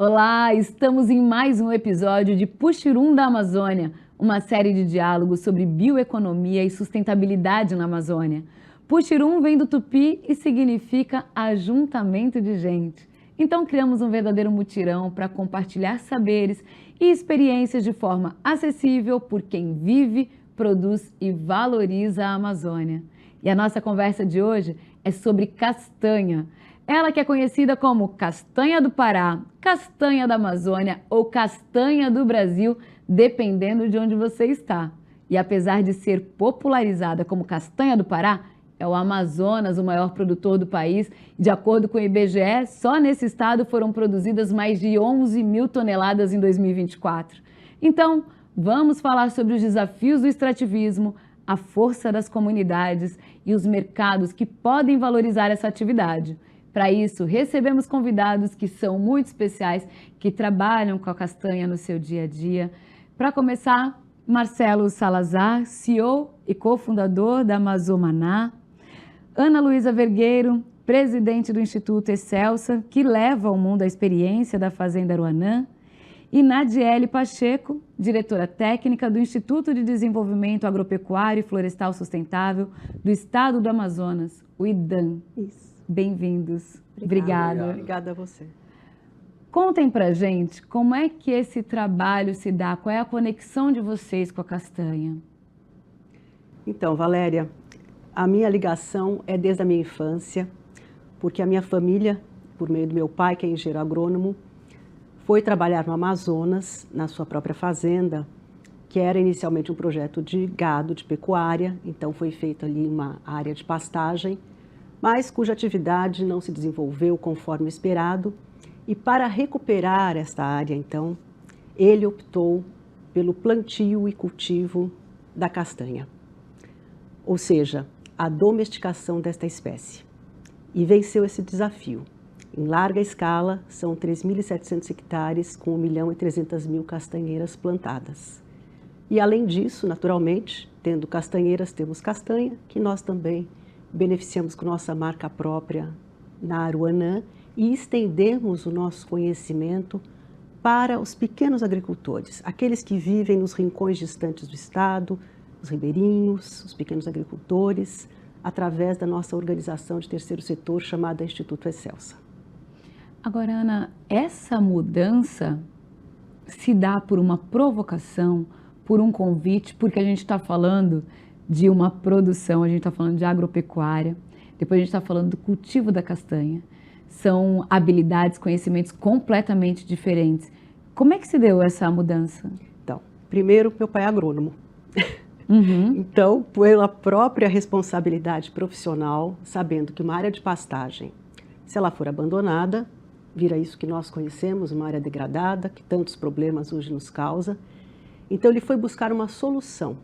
Olá, estamos em mais um episódio de Puxirum da Amazônia, uma série de diálogos sobre bioeconomia e sustentabilidade na Amazônia. Puxirum vem do tupi e significa ajuntamento de gente. Então criamos um verdadeiro mutirão para compartilhar saberes e experiências de forma acessível por quem vive, produz e valoriza a Amazônia. E a nossa conversa de hoje é sobre castanha. Ela que é conhecida como castanha do Pará, castanha da Amazônia ou castanha do Brasil, dependendo de onde você está. E apesar de ser popularizada como castanha do Pará, é o Amazonas o maior produtor do país. De acordo com o IBGE, só nesse estado foram produzidas mais de 11 mil toneladas em 2024. Então, vamos falar sobre os desafios do extrativismo, a força das comunidades e os mercados que podem valorizar essa atividade. Para isso, recebemos convidados que são muito especiais, que trabalham com a castanha no seu dia a dia. Para começar, Marcelo Salazar, CEO e cofundador da Amazomaná. Ana Luísa Vergueiro, presidente do Instituto Excelsa, que leva ao mundo a experiência da Fazenda Aruanã. E Nadiele Pacheco, diretora técnica do Instituto de Desenvolvimento Agropecuário e Florestal Sustentável do Estado do Amazonas, o IDAM. Isso. Bem-vindos. Obrigada. Obrigada a você. Contem pra gente como é que esse trabalho se dá, qual é a conexão de vocês com a castanha? Então, Valéria, a minha ligação é desde a minha infância, porque a minha família, por meio do meu pai, que é engenheiro agrônomo, foi trabalhar no Amazonas, na sua própria fazenda, que era inicialmente um projeto de gado, de pecuária, então foi feita ali uma área de pastagem, mas cuja atividade não se desenvolveu conforme esperado. E para recuperar esta área, então, ele optou pelo plantio e cultivo da castanha, ou seja, a domesticação desta espécie. E venceu esse desafio. Em larga escala, são 3.700 hectares com 1.300.000 castanheiras plantadas. E além disso, naturalmente, tendo castanheiras, temos castanha, que nós também beneficiamos com nossa marca própria na Aruanã e estendemos o nosso conhecimento para os pequenos agricultores, aqueles que vivem nos rincões distantes do estado, os ribeirinhos, os pequenos agricultores, através da nossa organização de terceiro setor chamada Instituto Excelsa. Agora, Ana, essa mudança se dá por uma provocação, por um convite, porque a gente está falando de uma produção, a gente está falando de agropecuária, depois a gente está falando do cultivo da castanha. São habilidades, conhecimentos completamente diferentes. Como é que se deu essa mudança? Então, primeiro, meu pai é agrônomo. Uhum. Então, pela própria responsabilidade profissional, sabendo que uma área de pastagem, se ela for abandonada, vira isso que nós conhecemos, uma área degradada, que tantos problemas hoje nos causa. Então, ele foi buscar uma solução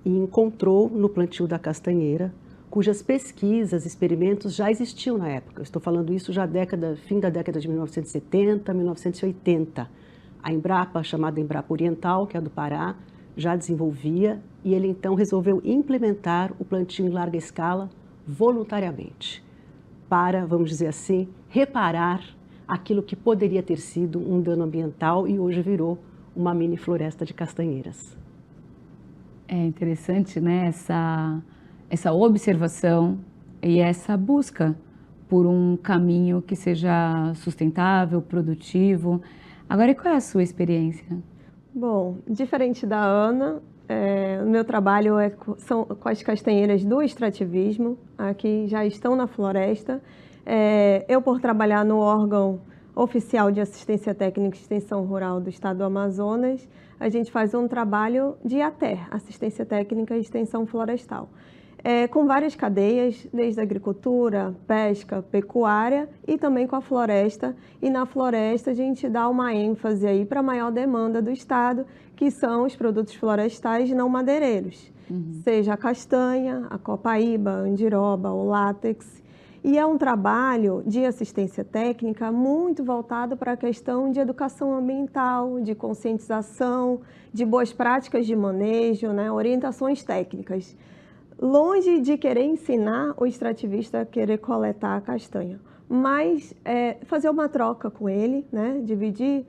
e encontrou no plantio da castanheira, cujas pesquisas, experimentos já existiam na época. Eu estou falando isso já fim da década de 1970, 1980. A Embrapa, chamada Embrapa Oriental, que é a do Pará, já desenvolvia e ele então resolveu implementar o plantio em larga escala voluntariamente, para, vamos dizer assim, reparar aquilo que poderia ter sido um dano ambiental e hoje virou uma mini floresta de castanheiras. É interessante, né, essa observação e essa busca por um caminho que seja sustentável, produtivo. Agora, e qual é a sua experiência? Bom, diferente da Ana, o meu trabalho são com as castanheiras do extrativismo, aqui já estão na floresta. Eu, por trabalhar no órgão oficial de assistência técnica e extensão rural do estado do Amazonas, a gente faz um trabalho de ATER, assistência técnica e extensão florestal, com várias cadeias, desde a agricultura, pesca, pecuária e também com a floresta. E na floresta a gente dá uma ênfase aí para a maior demanda do estado, que são os produtos florestais não madeireiros, seja a castanha, a copaíba, a andiroba, o látex. E é um trabalho de assistência técnica muito voltado para a questão de educação ambiental, de conscientização, de boas práticas de manejo, né, orientações técnicas. Longe de querer ensinar o extrativista a querer coletar a castanha, mas fazer uma troca com ele, né? Dividir,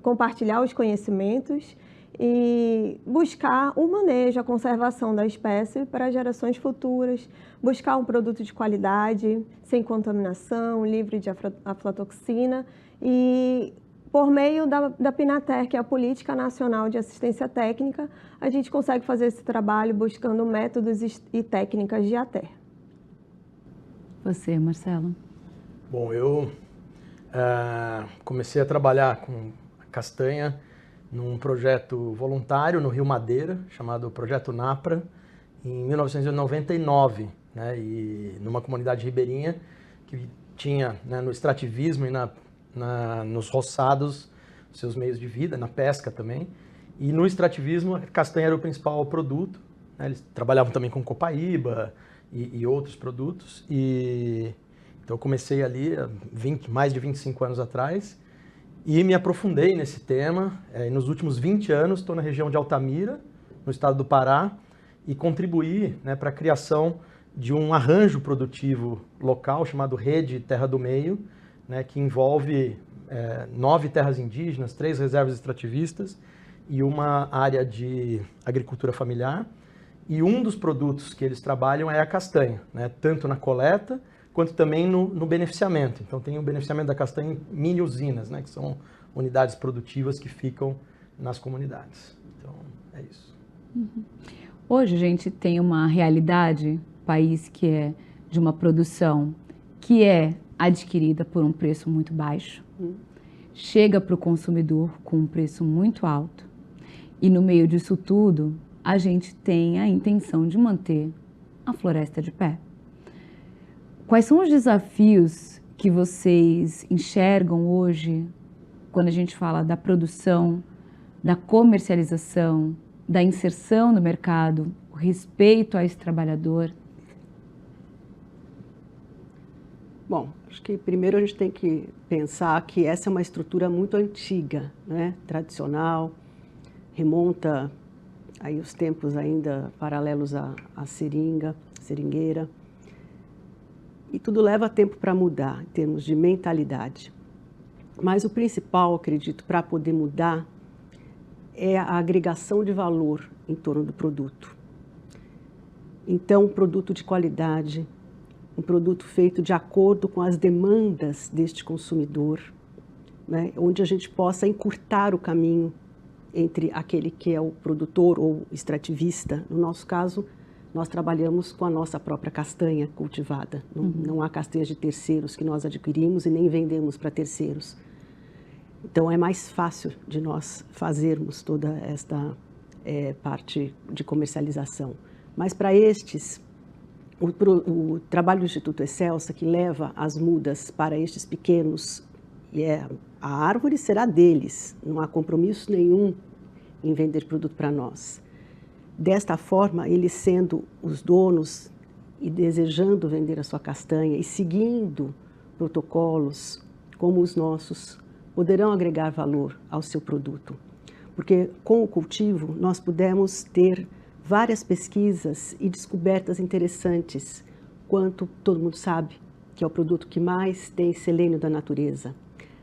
compartilhar os conhecimentos e buscar o manejo, a conservação da espécie para gerações futuras, buscar um produto de qualidade, sem contaminação, livre de aflatoxina e por meio da Pinater, que é a Política Nacional de Assistência Técnica, a gente consegue fazer esse trabalho buscando métodos e técnicas de ATER. Você, Marcelo? Bom, eu comecei a trabalhar com castanha num projeto voluntário no Rio Madeira, chamado Projeto Napra, em 1999, né, e numa comunidade ribeirinha que tinha, né, no extrativismo e nos roçados seus meios de vida, na pesca também. E no extrativismo, a castanha era o principal produto, né, eles trabalhavam também com copaíba e outros produtos. Então eu comecei ali mais de 25 anos atrás e me aprofundei nesse tema. Nos últimos 20 anos estou na região de Altamira, no estado do Pará, e contribuí, né, para a criação de um arranjo produtivo local chamado Rede Terra do Meio, né, que envolve 9 terras indígenas, 3 reservas extrativistas e uma área de agricultura familiar. E um dos produtos que eles trabalham é a castanha, né, tanto na coleta quanto também no beneficiamento. Então tem o beneficiamento da castanha em mini usinas, né, que são unidades produtivas que ficam nas comunidades. Então é isso. Uhum. Hoje a gente tem uma realidade, país que é de uma produção que é adquirida por um preço muito baixo, chega para o consumidor com um preço muito alto e no meio disso tudo a gente tem a intenção de manter a floresta de pé. Quais são os desafios que vocês enxergam hoje quando a gente fala da produção, da comercialização, da inserção no mercado, o respeito a esse trabalhador? Bom, acho que primeiro a gente tem que pensar que essa é uma estrutura muito antiga, né? Tradicional, remonta aí os tempos ainda paralelos à seringueira. E tudo leva tempo para mudar, em termos de mentalidade. Mas o principal, acredito, para poder mudar é a agregação de valor em torno do produto. Então, um produto de qualidade, um produto feito de acordo com as demandas deste consumidor, né, onde a gente possa encurtar o caminho entre aquele que é o produtor ou extrativista. No nosso caso, nós trabalhamos com a nossa própria castanha cultivada. Não há castanhas de terceiros que nós adquirimos e nem vendemos para terceiros. Então, é mais fácil de nós fazermos toda esta parte de comercialização. Mas para estes, o trabalho do Instituto Excelsa, que leva as mudas para estes pequenos, a árvore será deles, não há compromisso nenhum em vender produto para nós. Desta forma, eles sendo os donos e desejando vender a sua castanha e seguindo protocolos como os nossos, poderão agregar valor ao seu produto. Porque com o cultivo nós pudemos ter várias pesquisas e descobertas interessantes, quanto todo mundo sabe que é o produto que mais tem selênio da natureza.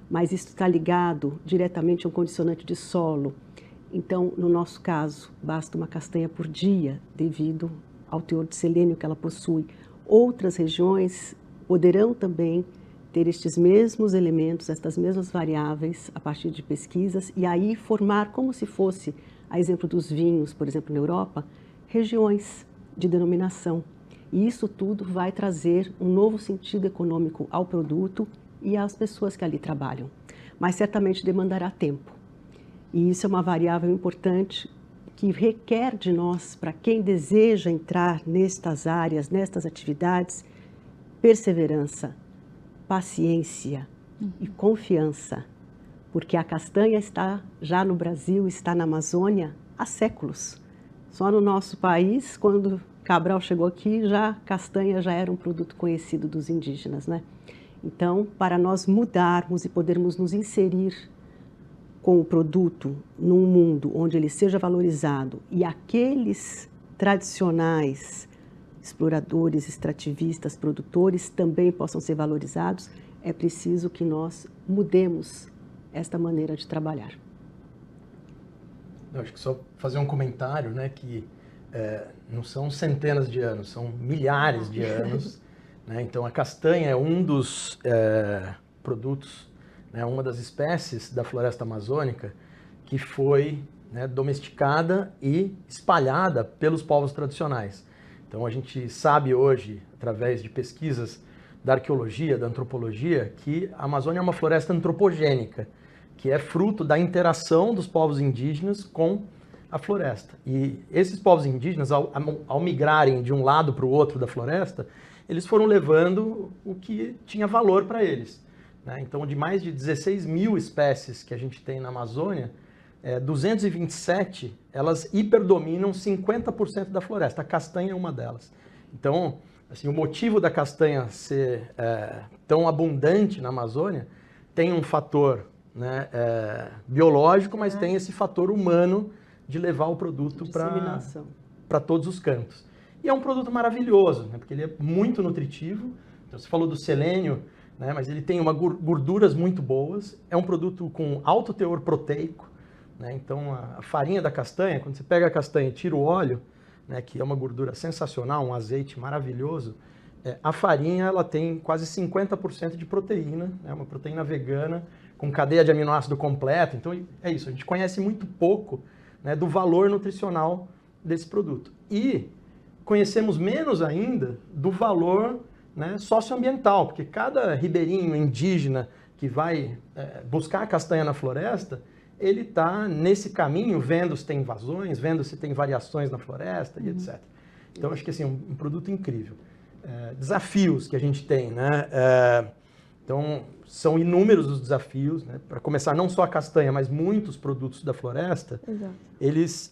Mas isso está ligado diretamente a um condicionante de solo. Então, no nosso caso, basta uma castanha por dia, devido ao teor de selênio que ela possui. Outras regiões poderão também ter estes mesmos elementos, estas mesmas variáveis, a partir de pesquisas, e aí formar como se fosse, a exemplo dos vinhos, por exemplo, na Europa, regiões de denominação. E isso tudo vai trazer um novo sentido econômico ao produto e às pessoas que ali trabalham. Mas certamente demandará tempo. E isso é uma variável importante que requer de nós, para quem deseja entrar nestas áreas, nestas atividades, perseverança, paciência e confiança. Porque a castanha está já no Brasil, está na Amazônia há séculos. Só no nosso país, quando Cabral chegou aqui, castanha já era um produto conhecido dos indígenas, né? Então, para nós mudarmos e podermos nos inserir com o produto num mundo onde ele seja valorizado e aqueles tradicionais exploradores, extrativistas, produtores também possam ser valorizados, é preciso que nós mudemos esta maneira de trabalhar. Eu acho que só fazer um comentário, né, que não são centenas de anos, são milhares de anos. Né? Então, a castanha é um dos produtos, né, uma das espécies da floresta amazônica que foi, né, domesticada e espalhada pelos povos tradicionais. Então, a gente sabe hoje, através de pesquisas da arqueologia, da antropologia, que a Amazônia é uma floresta antropogênica, que é fruto da interação dos povos indígenas com a floresta. E esses povos indígenas, ao migrarem de um lado para o outro da floresta, eles foram levando o que tinha valor para eles. Né? Então, de mais de 16 mil espécies que a gente tem na Amazônia, 227, elas hiperdominam 50% da floresta. A castanha é uma delas. Então, assim, o motivo da castanha ser tão abundante na Amazônia tem um fator, né, biológico, mas tem esse fator humano de levar o produto para todos os cantos. E é um produto maravilhoso, né, porque ele é muito nutritivo. Então, você falou do selênio, né, mas ele tem gorduras muito boas. É um produto com alto teor proteico. Né, então, a farinha da castanha, quando você pega a castanha e tira o óleo, né, que é uma gordura sensacional, um azeite maravilhoso, a farinha ela tem quase 50% de proteína, né, uma proteína vegana, com cadeia de aminoácido completa. Então, é isso, a gente conhece muito pouco, né, do valor nutricional desse produto. E conhecemos menos ainda do valor, né, socioambiental, porque cada ribeirinho indígena que vai buscar a castanha na floresta, ele está nesse caminho vendo se tem invasões, vendo se tem variações na floresta e etc. Então, acho que assim, um produto incrível. Desafios que a gente tem, né? Então, são inúmeros os desafios, né? Para começar, não só a castanha, mas muitos produtos da floresta, Exato. Eles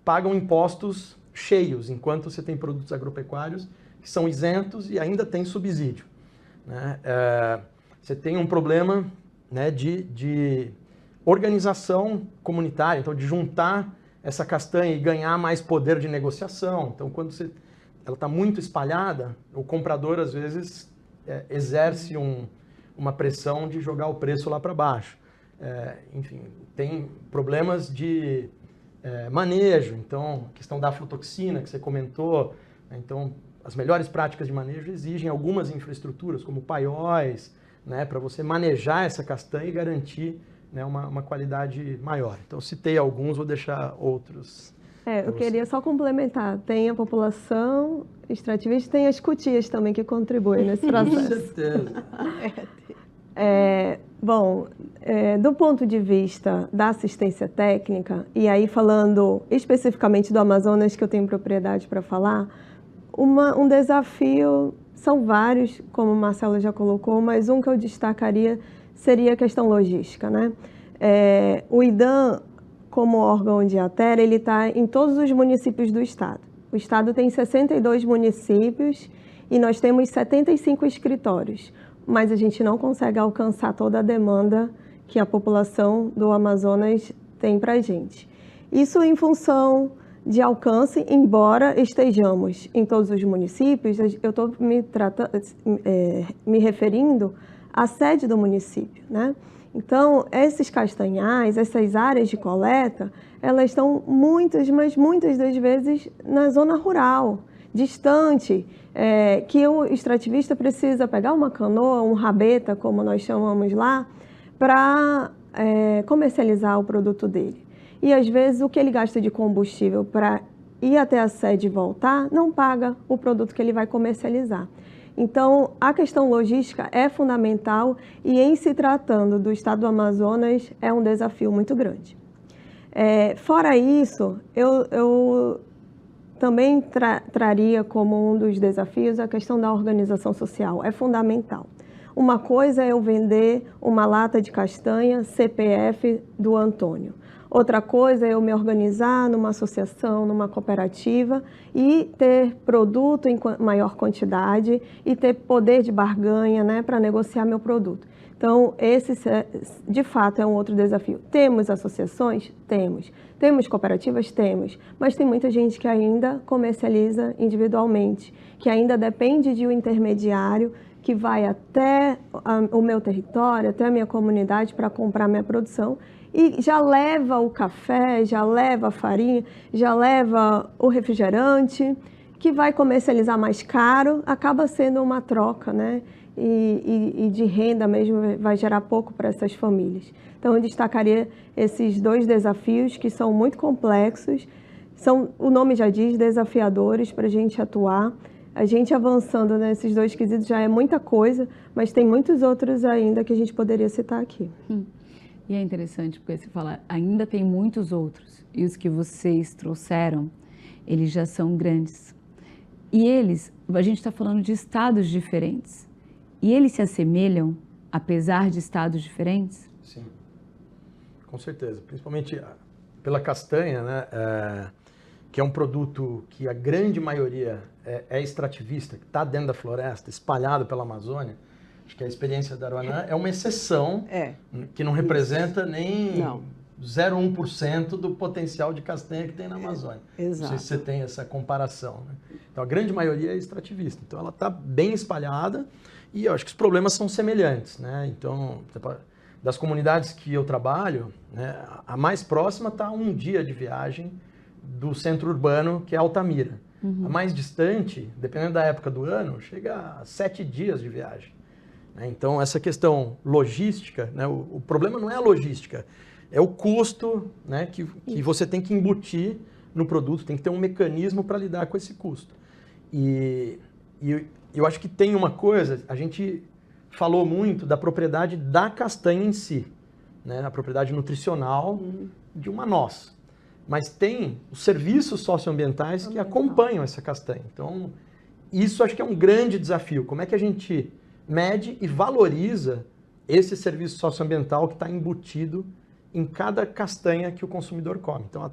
pagam impostos cheios, enquanto você tem produtos agropecuários que são isentos e ainda tem subsídio. Né? Você tem um problema, né, de organização comunitária, então de juntar essa castanha e ganhar mais poder de negociação. Então, quando ela está muito espalhada, o comprador, às vezes, exerce uma pressão de jogar o preço lá para baixo. Enfim, tem problemas de manejo, então, a questão da aflatoxina que você comentou. Então, as melhores práticas de manejo exigem algumas infraestruturas, como paióis, né, para você manejar essa castanha e garantir, né, uma qualidade maior. Então, citei alguns, vou deixar outros. Eu queria só complementar. Tem a população extrativista, tem as cutias também que contribuem nesse processo. Com certeza. Bom, do ponto de vista da assistência técnica, e aí falando especificamente do Amazonas, que eu tenho propriedade para falar, um desafio, são vários, como o Marcelo já colocou, mas um que eu destacaria seria a questão logística, né? O IDAM, como órgão de ATER, ele está em todos os municípios do estado. O estado tem 62 municípios e nós temos 75 escritórios, mas a gente não consegue alcançar toda a demanda que a população do Amazonas tem para a gente. Isso em função de alcance, embora estejamos em todos os municípios, eu estou me referindo à sede do município, né? Então, esses castanhais, essas áreas de coleta, elas estão muitas das vezes na zona rural, distante, que o extrativista precisa pegar uma canoa, um rabeta, como nós chamamos lá, para comercializar o produto dele. E, às vezes, o que ele gasta de combustível para ir até a sede e voltar, não paga o produto que ele vai comercializar. Então, a questão logística é fundamental e, em se tratando do estado do Amazonas, é um desafio muito grande. Fora isso, eu também traria como um dos desafios a questão da organização social. É fundamental. Uma coisa é eu vender uma lata de castanha CPF do Antônio. Outra coisa é eu me organizar numa associação, numa cooperativa e ter produto em maior quantidade e ter poder de barganha, né, para negociar meu produto. Então, esse, de fato, é um outro desafio. Temos associações? Temos. Temos cooperativas? Temos. Mas tem muita gente que ainda comercializa individualmente, que ainda depende de um intermediário que vai até o meu território, até a minha comunidade para comprar minha produção e já leva o café, já leva a farinha, já leva o refrigerante, que vai comercializar mais caro, acaba sendo uma troca, né? E de renda mesmo vai gerar pouco para essas famílias. Então, eu destacaria esses dois desafios que são muito complexos, são, o nome já diz, desafiadores para a gente atuar. A gente avançando nesses dois quesitos já é muita coisa, mas tem muitos outros ainda que a gente poderia citar aqui. E é interessante porque você fala, ainda tem muitos outros, e os que vocês trouxeram, eles já são grandes. E eles, a gente está falando de estados diferentes. E eles se assemelham, apesar de estados diferentes? Sim, com certeza. Principalmente pela castanha, né? Que é um produto que a grande maioria é extrativista, que está dentro da floresta, espalhado pela Amazônia. Acho que a experiência da Aruanã é uma exceção, que não representa nem 0,1% do potencial de castanha que tem na Amazônia. Exato. Não sei se você tem essa comparação, né? Então, a grande maioria é extrativista. Então, ela está bem espalhada. E eu acho que os problemas são semelhantes, né? Então, das comunidades que eu trabalho, né, a mais próxima está a 1 dia de viagem do centro urbano, que é Altamira. A mais distante, dependendo da época do ano, chega a 7 dias de viagem. Né? Então, essa questão logística, né, o problema não é a logística, é o custo, né, que você tem que embutir no produto, tem que ter um mecanismo para lidar com esse custo. E eu acho que tem uma coisa, a gente falou muito da propriedade da castanha em si, né? A propriedade nutricional de uma noz. Mas tem os serviços socioambientais que acompanham essa castanha. Então, isso acho que é um grande desafio. Como é que a gente mede e valoriza esse serviço socioambiental que está embutido em cada castanha que o consumidor come? Então,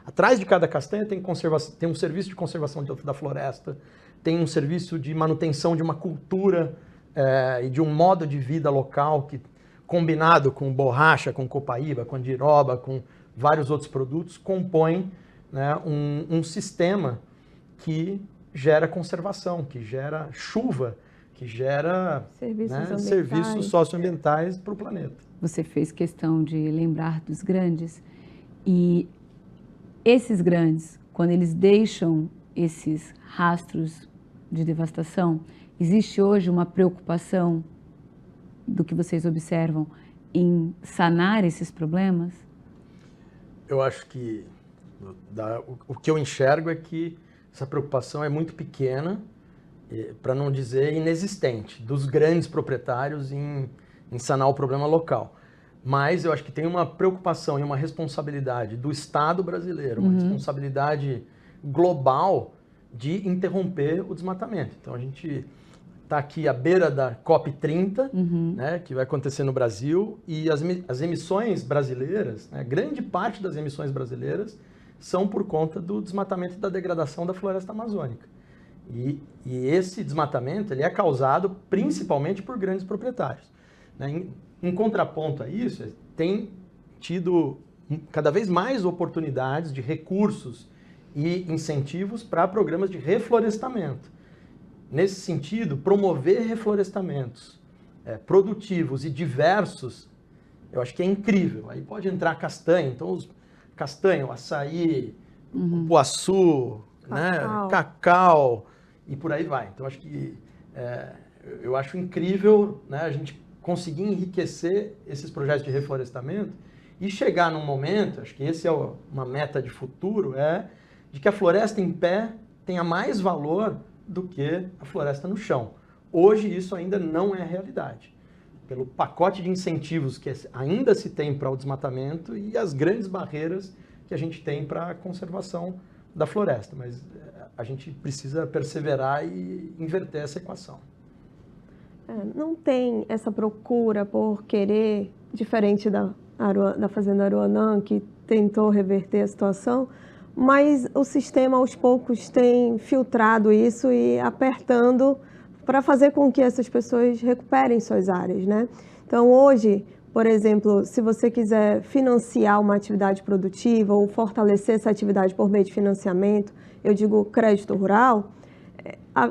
atrás de cada castanha tem um serviço de conservação da floresta, tem um serviço de manutenção de uma cultura e de um modo de vida local que, combinado com borracha, com copaíba, com andiroba, com vários outros produtos, compõe, né, um sistema que gera conservação, que gera chuva, que gera serviços socioambientais para o planeta. Você fez questão de lembrar dos grandes, e esses grandes, quando eles deixam esses rastros de devastação, existe hoje uma preocupação do que vocês observam em sanar esses problemas? Eu acho que o que eu enxergo é que essa preocupação é muito pequena, para não dizer inexistente, dos grandes proprietários em sanar o problema local. Mas eu acho que tem uma preocupação e uma responsabilidade do Estado brasileiro, uma responsabilidade global de interromper o desmatamento. Então, a gente está aqui à beira da COP30, né, que vai acontecer no Brasil, e as emissões brasileiras, né, grande parte das emissões brasileiras são por conta do desmatamento e da degradação da floresta amazônica. E esse desmatamento ele é causado principalmente por grandes proprietários. Né? Em contraponto a isso, tem tido cada vez mais oportunidades de recursos e incentivos para programas de reflorestamento. Nesse sentido, promover reflorestamentos produtivos e diversos, eu acho que é incrível. Aí pode entrar a castanha, então castanha, o açaí, o puaçu, né, cacau e por aí vai. Então acho que eu acho incrível, né, a gente conseguir enriquecer esses projetos de reflorestamento e chegar num momento, acho que esse é uma meta de futuro, de que a floresta em pé tenha mais valor do que a floresta no chão. Hoje isso ainda não é realidade. Pelo pacote de incentivos que ainda se tem para o desmatamento e as grandes barreiras que a gente tem para a conservação da floresta. Mas a gente precisa perseverar e inverter essa equação. Não tem essa procura por querer, diferente da Fazenda Aruanã, que tentou reverter a situação, mas o sistema aos poucos tem filtrado isso e apertando para fazer com que essas pessoas recuperem suas áreas, né? Então, hoje, por exemplo, se você quiser financiar uma atividade produtiva ou fortalecer essa atividade por meio de financiamento, eu digo crédito rural,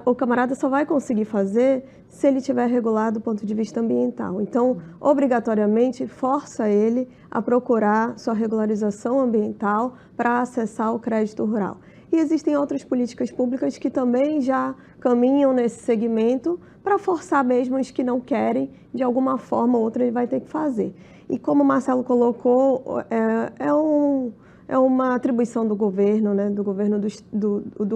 o camarada só vai conseguir fazer se ele tiver regulado do ponto de vista ambiental. Então, obrigatoriamente, força ele a procurar sua regularização ambiental para acessar o crédito rural. E existem outras políticas públicas que também já caminham nesse segmento para forçar mesmo os que não querem, de alguma forma ou outra ele vai ter que fazer. E como o Marcelo colocou, é uma atribuição do governo, né, do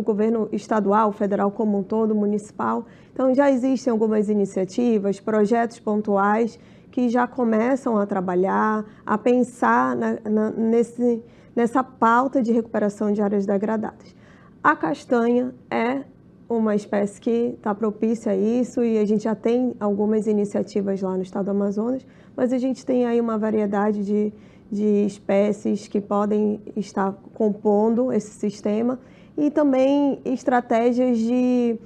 governo estadual, federal como um todo, municipal. Então já existem algumas iniciativas, projetos pontuais que já começam a trabalhar, a pensar nessa pauta de recuperação de áreas degradadas. A castanha é uma espécie que está propícia a isso e a gente já tem algumas iniciativas lá no estado do Amazonas, mas a gente tem aí uma variedade de espécies que podem estar compondo esse sistema e também estratégias de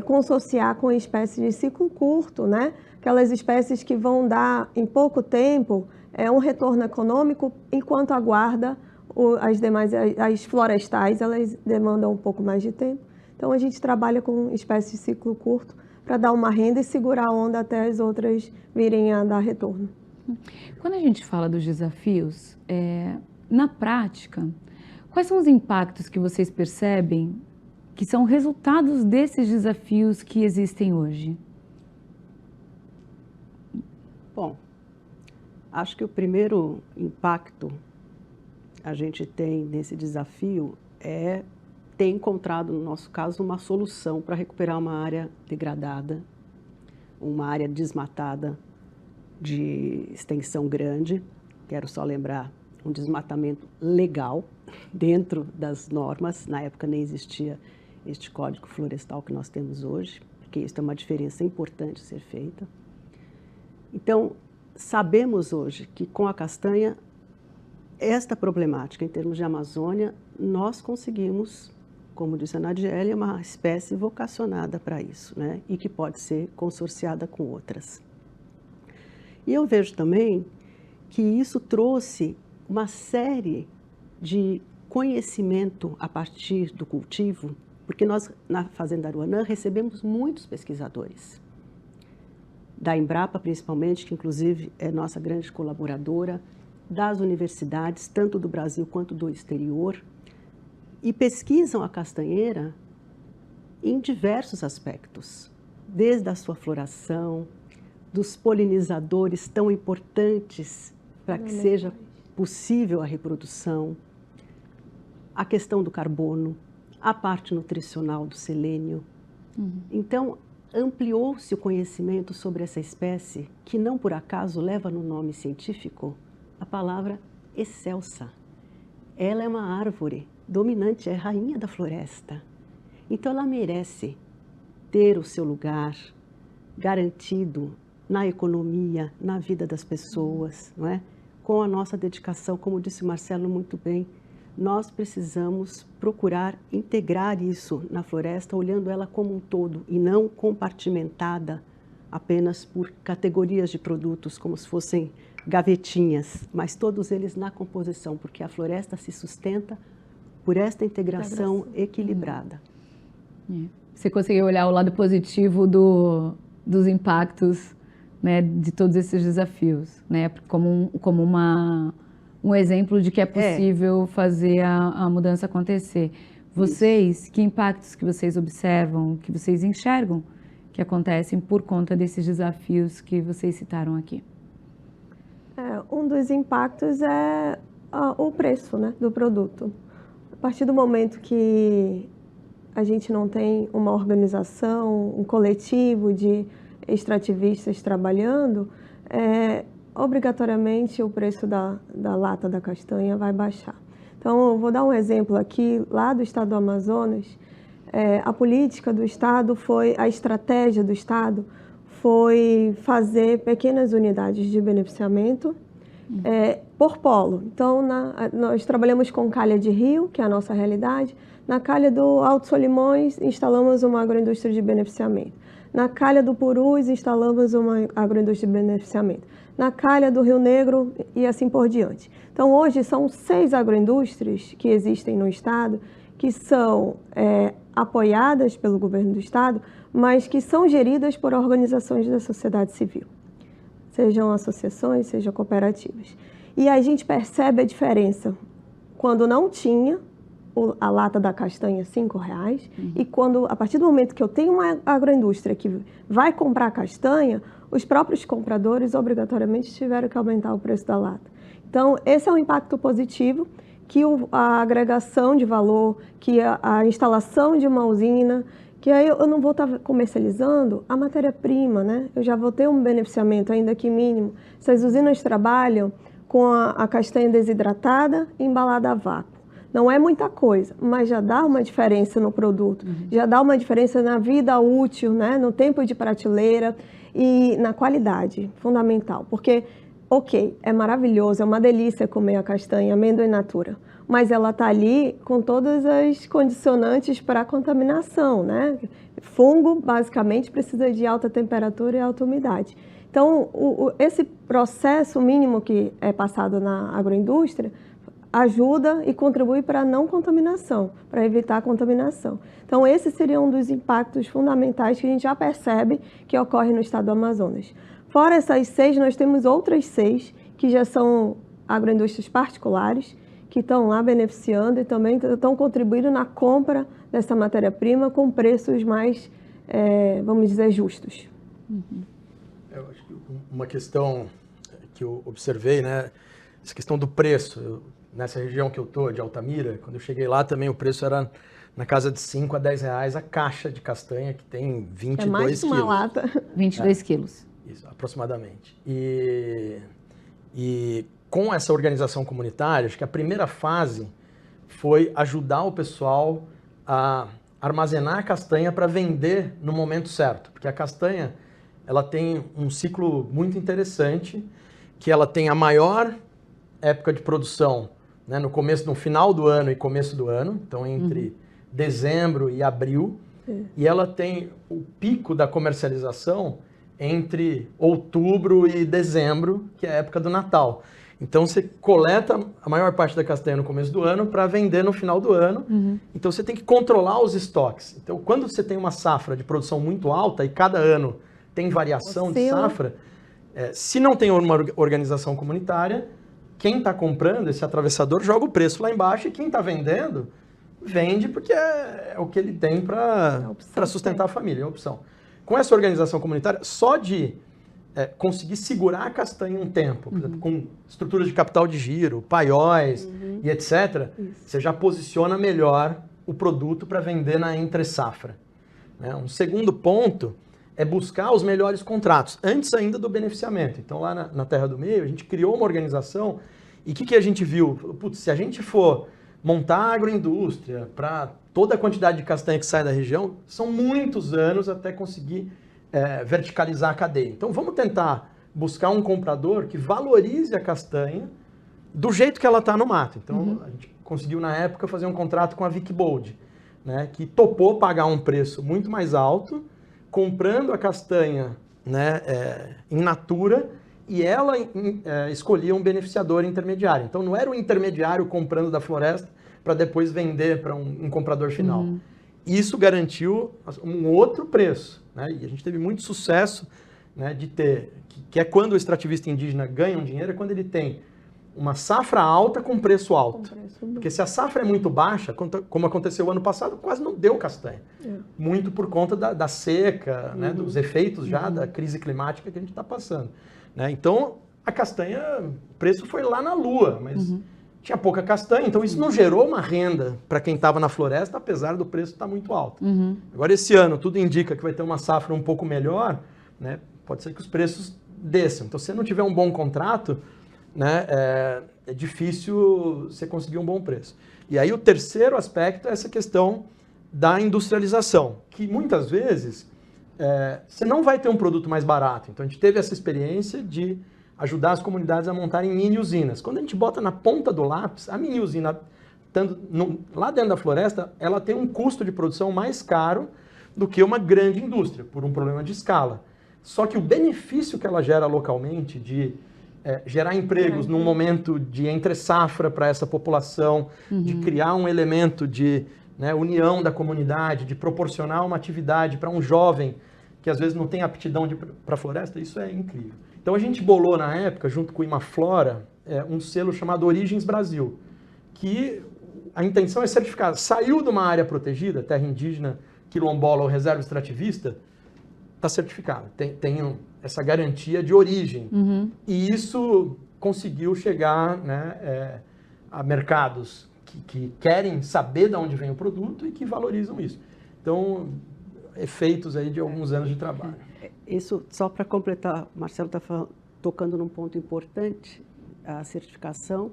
consorciar com espécies de ciclo curto, né? Aquelas espécies que vão dar em pouco tempo um retorno econômico enquanto aguarda as demais, as florestais, elas demandam um pouco mais de tempo. Então, a gente trabalha com espécies de ciclo curto para dar uma renda e segurar a onda até as outras virem a dar retorno. Quando a gente fala dos desafios, na prática, quais são os impactos que vocês percebem que são resultados desses desafios que existem hoje? Bom, acho que o primeiro impacto a gente tem nesse desafio é ter encontrado, no nosso caso, uma solução para recuperar uma área degradada, uma área desmatada de extensão grande. Quero só lembrar, um desmatamento legal, dentro das normas. Na época nem existia este Código Florestal que nós temos hoje, porque isso é uma diferença importante ser feita. Então, sabemos hoje que com a castanha, esta problemática em termos de Amazônia, nós conseguimos, como disse a Nadiele, uma espécie vocacionada para isso, né? E que pode ser consorciada com outras. E eu vejo também que isso trouxe uma série de conhecimento a partir do cultivo, porque nós, na Fazenda Aruanã, recebemos muitos pesquisadores, da Embrapa principalmente, que inclusive é nossa grande colaboradora, das universidades, tanto do Brasil quanto do exterior, e pesquisam a castanheira em diversos aspectos, desde a sua floração, dos polinizadores tão importantes para que seja possível a reprodução, a questão do carbono, a parte nutricional do selênio. Então, ampliou-se o conhecimento sobre essa espécie, que não por acaso leva no nome científico a palavra excelsa. Ela é uma árvore dominante, é a rainha da floresta. Então, ela merece ter o seu lugar garantido na economia, na vida das pessoas, não é? Com a nossa dedicação, como disse o Marcelo muito bem, nós precisamos procurar integrar isso na floresta, olhando ela como um todo e não compartimentada apenas por categorias de produtos, como se fossem gavetinhas, mas todos eles na composição, porque a floresta se sustenta por esta integração equilibrada. Você conseguiu olhar o lado positivo dos impactos, né, de todos esses desafios, né, como um exemplo de que é possível fazer a mudança acontecer. Vocês, que impactos que vocês observam, que vocês enxergam que acontecem por conta desses desafios que vocês citaram aqui? Um dos impactos é o preço, né, do produto. A partir do momento que a gente não tem uma organização, um coletivo de extrativistas trabalhando, obrigatoriamente o preço da lata da castanha vai baixar. Então, eu vou dar um exemplo aqui, lá do estado do Amazonas, a política do estado a estratégia do estado foi fazer pequenas unidades de beneficiamento por polo. Então, nós trabalhamos com calha de rio, que é a nossa realidade. Na calha do Alto Solimões, instalamos uma agroindústria de beneficiamento. Na calha do Purus, instalamos uma agroindústria de beneficiamento. Na calha do Rio Negro e assim por diante. Então, hoje, são 6 agroindústrias que existem no Estado, que são apoiadas pelo governo do Estado, mas que são geridas por organizações da sociedade civil, sejam associações, sejam cooperativas. E a gente percebe a diferença quando não tinha a lata da castanha R$5 e quando, a partir do momento que eu tenho uma agroindústria que vai comprar castanha, os próprios compradores obrigatoriamente tiveram que aumentar o preço da lata. Então, esse é um impacto positivo, que a agregação de valor, que a instalação de uma usina, que aí eu não vou estar comercializando a matéria-prima, né? Eu já vou ter um beneficiamento, ainda que mínimo. Essas usinas trabalham com a castanha desidratada e embalada a vácuo. Não é muita coisa, mas já dá uma diferença no produto, já dá uma diferença na vida útil, né? No tempo de prateleira e na qualidade, fundamental. Porque, ok, é maravilhoso, é uma delícia comer a castanha, amêndoa in natura, mas ela está ali com todas as condicionantes para a contaminação, né? Fungo, basicamente, precisa de alta temperatura e alta umidade. Então, esse processo mínimo que é passado na agroindústria ajuda e contribui para a não contaminação, para evitar a contaminação. Então, esse seria um dos impactos fundamentais que a gente já percebe que ocorre no estado do Amazonas. Fora essas 6, nós temos outras 6 que já são agroindústrias particulares, que estão lá beneficiando e também estão contribuindo na compra dessa matéria-prima com preços mais, vamos dizer, justos. Eu acho que uma questão que eu observei, né, essa questão do preço. Nessa região que eu estou, de Altamira, quando eu cheguei lá também o preço era na casa de R$5 a R$10 a caixa de castanha, que tem 22 quilos. É mais uma lata. 22 quilos. Isso, aproximadamente. E com essa organização comunitária, acho que a primeira fase foi ajudar o pessoal a armazenar a castanha para vender no momento certo. Porque a castanha, ela tem um ciclo muito interessante, que ela tem a maior época de produção, né, no final do ano e começo do ano, então entre dezembro e abril, e ela tem o pico da comercialização entre outubro e dezembro, que é a época do Natal. Então você coleta a maior parte da castanha no começo do ano para vender no final do ano, então você tem que controlar os estoques. Então quando você tem uma safra de produção muito alta e cada ano tem variação de safra, se não tem uma organização comunitária, quem está comprando esse atravessador joga o preço lá embaixo e quem está vendendo, vende porque é o que ele tem para sustentar a família, é a opção. Com essa organização comunitária, só de conseguir segurar a castanha um tempo, por exemplo, com estruturas de capital de giro, paióis e etc., você já posiciona melhor o produto para vender na entre-safra. Né? Um segundo ponto é buscar os melhores contratos, antes ainda do beneficiamento. Então, lá na Terra do Meio, a gente criou uma organização e o que a gente viu? Putz, se a gente for montar a agroindústria para toda a quantidade de castanha que sai da região, são muitos anos até conseguir verticalizar a cadeia. Então, vamos tentar buscar um comprador que valorize a castanha do jeito que ela está no mato. Então, a gente conseguiu, na época, fazer um contrato com a Wikibold, né, que topou pagar um preço muito mais alto, comprando a castanha, né, in natura, e ela escolhia um beneficiador intermediário. Então, não era o intermediário comprando da floresta para depois vender para um comprador final. Isso garantiu um outro preço, né? E a gente teve muito sucesso, né, de ter, que é quando o extrativista indígena ganha um dinheiro, é quando ele tem uma safra alta com preço alto. Porque se a safra é muito baixa, como aconteceu ano passado, quase não deu castanha. Muito por conta da seca, né, dos efeitos já da crise climática que a gente está passando. Né? Então, a castanha, o preço foi lá na lua, mas tinha pouca castanha, então isso não gerou uma renda para quem estava na floresta, apesar do preço estar muito alto. Agora, esse ano, tudo indica que vai ter uma safra um pouco melhor, né? Pode ser que os preços desçam. Então, se você não tiver um bom contrato, né, é difícil você conseguir um bom preço. E aí o terceiro aspecto é essa questão da industrialização, que muitas vezes você não vai ter um produto mais barato. Então a gente teve essa experiência de ajudar as comunidades a montarem mini usinas. Quando a gente bota na ponta do lápis, a mini usina, lá dentro da floresta, ela tem um custo de produção mais caro do que uma grande indústria, por um problema de escala. Só que o benefício que ela gera localmente de gerar empregos num momento de entre-safra para essa população, de criar um elemento de união da comunidade, de proporcionar uma atividade para um jovem que às vezes não tem aptidão para a floresta, isso é incrível. Então a gente bolou na época, junto com o Imaflora, um selo chamado Origens Brasil, que a intenção é certificar. Saiu de uma área protegida, terra indígena, quilombola ou reserva extrativista, está certificado. Tem essa garantia de origem. E isso conseguiu chegar a mercados que querem saber de onde vem o produto e que valorizam isso. Então, efeitos aí de alguns anos de trabalho. Isso, só para completar, o Marcelo está tocando num ponto importante, a certificação.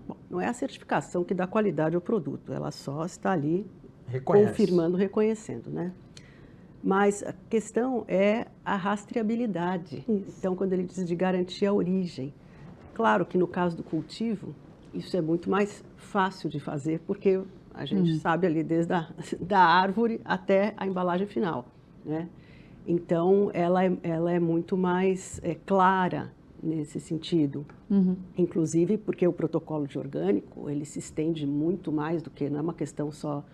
Bom, não é a certificação que dá qualidade ao produto, ela só está ali confirmando, reconhecendo, né? Mas a questão é a rastreabilidade. Isso. Então, quando ele diz de garantir a origem, claro que no caso do cultivo, isso é muito mais fácil de fazer, porque a gente sabe ali desde da árvore até a embalagem final, né? Então, ela é muito mais clara nesse sentido. Inclusive porque o protocolo de orgânico, ele se estende muito mais do que, não é uma questão só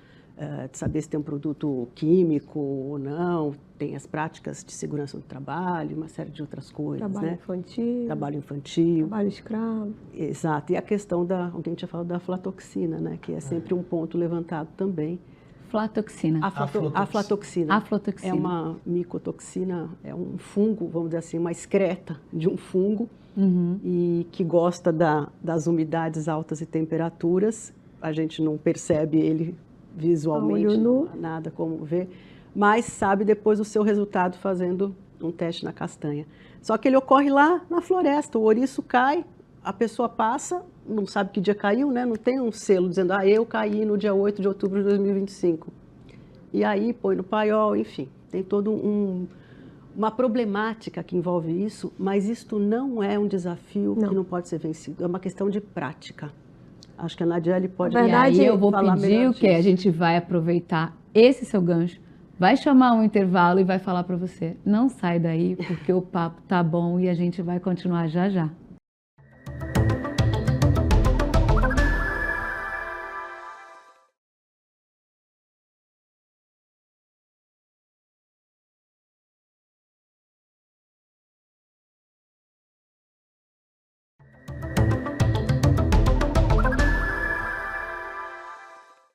de saber se tem um produto químico ou não, tem as práticas de segurança do trabalho, uma série de outras coisas. Trabalho infantil. Trabalho infantil. Trabalho escravo. Exato. E a questão alguém tinha falado da aflatoxina, né? Que é sempre um ponto levantado também. Aflatoxina. Aflatoxina. Aflatoxina. É uma micotoxina, é um fungo, vamos dizer assim, uma excreta de um fungo e que gosta das umidades altas e temperaturas. A gente não percebe ele visualmente, não há nada como ver, mas sabe depois o seu resultado fazendo um teste na castanha. Só que ele ocorre lá na floresta, o ouriço cai, a pessoa passa, não sabe que dia caiu, né? Não tem um selo dizendo, eu caí no dia 8 de outubro de 2025. E aí põe no paiol, enfim, tem toda uma problemática que envolve isso, mas isto não é um desafio que não pode ser vencido, é uma questão de prática. Acho que a Nadiele pode falar. E aí eu vou pedir o quê? A gente vai aproveitar esse seu gancho, vai chamar um intervalo e vai falar para você. Não sai daí, porque o papo tá bom e a gente vai continuar já já.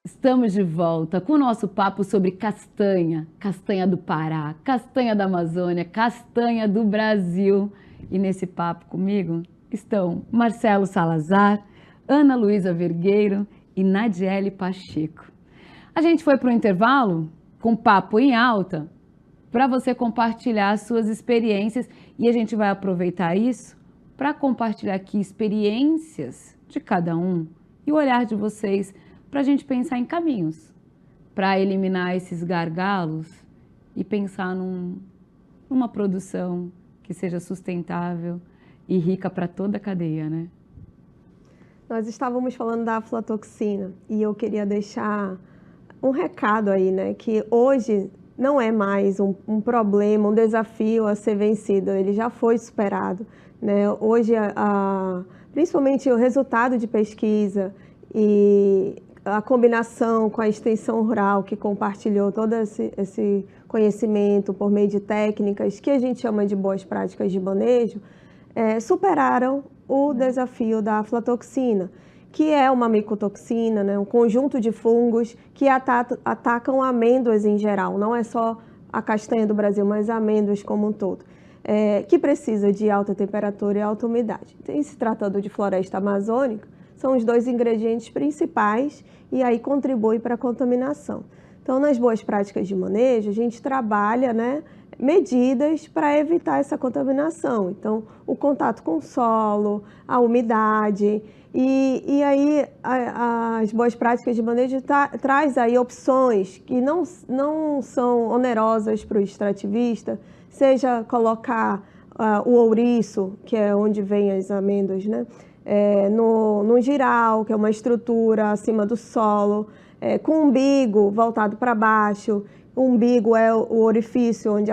Estamos de volta com o nosso papo sobre castanha, castanha do Pará, castanha da Amazônia, castanha do Brasil. E nesse papo comigo estão Marcelo Salazar, Ana Luísa Vergueiro e Nadiele Pacheco. A gente foi para o intervalo com papo em alta para você compartilhar suas experiências e a gente vai aproveitar isso para compartilhar aqui experiências de cada um e o olhar de vocês para a gente pensar em caminhos, para eliminar esses gargalos e pensar numa produção que seja sustentável e rica para toda a cadeia, né? Nós estávamos falando da aflatoxina e eu queria deixar um recado aí, né? Que hoje não é mais um problema, um desafio a ser vencido, ele já foi superado, né? Hoje, principalmente o resultado de pesquisa e a combinação com a extensão rural que compartilhou todo esse conhecimento por meio de técnicas que a gente chama de boas práticas de manejo, superaram o desafio da aflatoxina, que é uma micotoxina, né, um conjunto de fungos que atacam amêndoas em geral, não é só a castanha do Brasil, mas amêndoas como um todo, que precisa de alta temperatura e alta umidade. Em se tratando de floresta amazônica, são os dois ingredientes principais e aí contribui para a contaminação. Então, nas boas práticas de manejo, a gente trabalha, né, medidas para evitar essa contaminação. Então, o contato com o solo, a umidade e aí as boas práticas de manejo traz aí opções que não são onerosas para o extrativista, seja colocar o ouriço, que é onde vem as amêndoas, né? No giral, que é uma estrutura acima do solo, com umbigo voltado para baixo, O umbigo é o orifício onde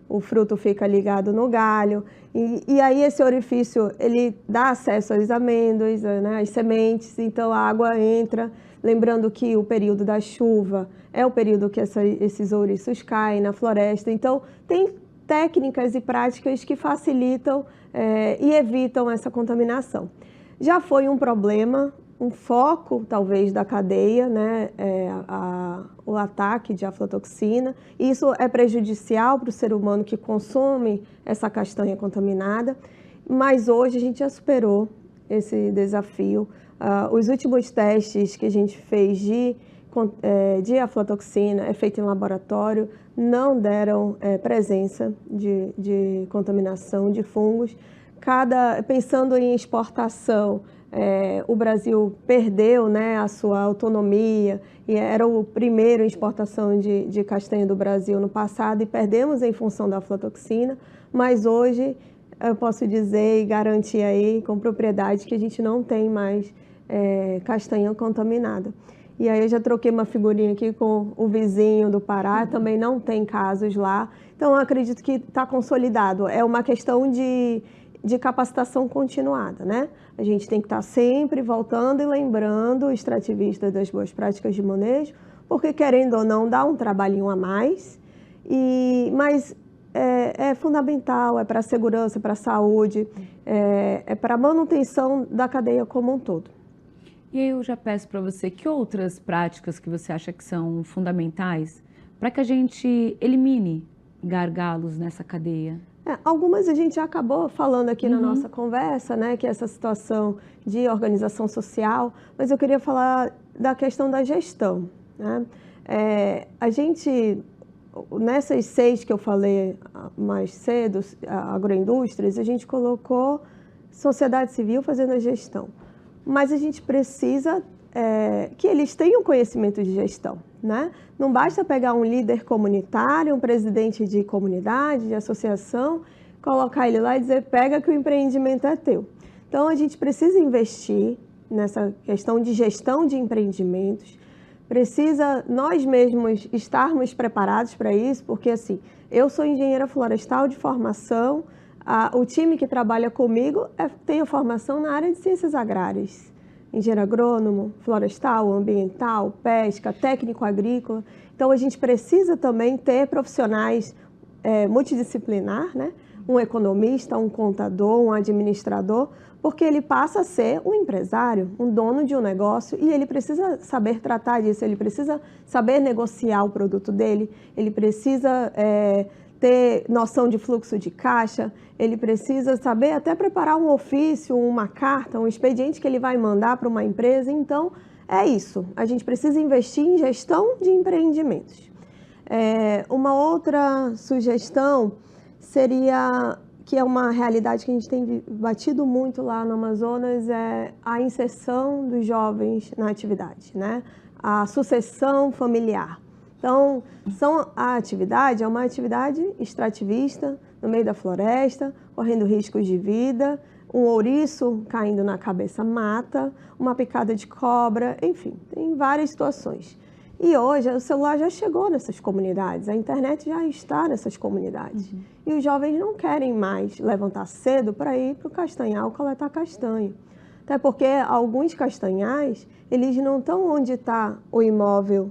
o fruto fica ligado no galho. E aí esse orifício, ele dá acesso às amêndoas, né, às sementes, então a água entra. Lembrando que o período da chuva é o período que esses ouriços caem na floresta. Então, tem técnicas e práticas que facilitam e evitam essa contaminação. Já foi um problema, um foco, talvez, da cadeia, né, o ataque de aflatoxina. Isso é prejudicial para o ser humano que consome essa castanha contaminada, mas hoje a gente já superou esse desafio. Os últimos testes que a gente fez de aflatoxina, feito em laboratório, não deram presença de contaminação de fungos. Pensando em exportação, o Brasil perdeu, né, a sua autonomia e era o primeiro em exportação de castanha do Brasil no passado e perdemos em função da aflatoxina, mas hoje eu posso dizer e garantir aí com propriedade que a gente não tem mais castanha contaminada. E aí eu já troquei uma figurinha aqui com o vizinho do Pará, também não tem casos lá. Então eu acredito que está consolidado. É uma questão de capacitação continuada, né? A gente tem que estar sempre voltando e lembrando o extrativista das boas práticas de manejo, porque querendo ou não dá um trabalhinho a mais, mas é fundamental, é para a segurança, para a saúde, é para a manutenção da cadeia como um todo. E aí eu já peço para você, que outras práticas que você acha que são fundamentais para que a gente elimine gargalos nessa cadeia? Algumas a gente já acabou falando aqui na nossa conversa, né, que é essa situação de organização social, mas eu queria falar da questão da gestão, né? A gente, nessas 6 que eu falei mais cedo, agroindústrias, a gente colocou sociedade civil fazendo a gestão. Mas a gente precisa que eles tenham conhecimento de gestão, né? Não basta pegar um líder comunitário, um presidente de comunidade, de associação, colocar ele lá e dizer, pega que o empreendimento é teu. Então, a gente precisa investir nessa questão de gestão de empreendimentos, precisa nós mesmos estarmos preparados para isso, porque assim, eu sou engenheira florestal de formação, o time que trabalha comigo tem a formação na área de ciências agrárias, engenheiro agrônomo, florestal, ambiental, pesca, técnico agrícola. Então, a gente precisa também ter profissionais multidisciplinar, né? Um economista, um contador, um administrador, porque ele passa a ser um empresário, um dono de um negócio e ele precisa saber tratar disso, ele precisa saber negociar o produto dele, ele precisa ter noção de fluxo de caixa, ele precisa saber até preparar um ofício, uma carta, um expediente que ele vai mandar para uma empresa. Então, é isso. A gente precisa investir em gestão de empreendimentos. Uma outra sugestão seria, que é uma realidade que a gente tem batido muito lá no Amazonas, é a inserção dos jovens na atividade, né? A sucessão familiar. Então, a atividade é uma atividade extrativista, no meio da floresta, correndo riscos de vida, um ouriço caindo na cabeça mata, uma picada de cobra, enfim, tem várias situações. E hoje o celular já chegou nessas comunidades, a internet já está nessas comunidades. E os jovens não querem mais levantar cedo para ir para o castanhal coletar castanha. Até porque alguns castanhais, eles não estão onde está o imóvel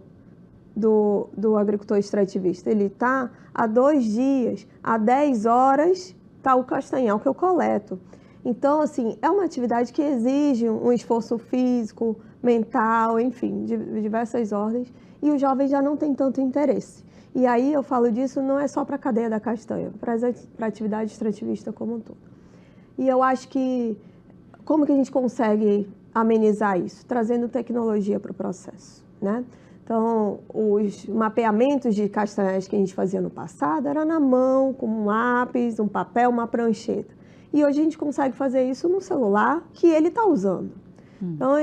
do agricultor extrativista. Ele está há 2 dias, há 10 horas está o castanhal que eu coleto. Então, assim, é uma atividade que exige um esforço físico, mental, enfim, de diversas ordens, e os jovens já não têm tanto interesse. E aí eu falo disso não é só para a cadeia da castanha, para a atividade extrativista como um todo. E eu acho que, como que a gente consegue amenizar isso? Trazendo tecnologia para o processo, né? Então, os mapeamentos de castanhais que a gente fazia no passado era na mão, com um lápis, um papel, uma prancheta. E hoje a gente consegue fazer isso no celular que ele está usando. Então,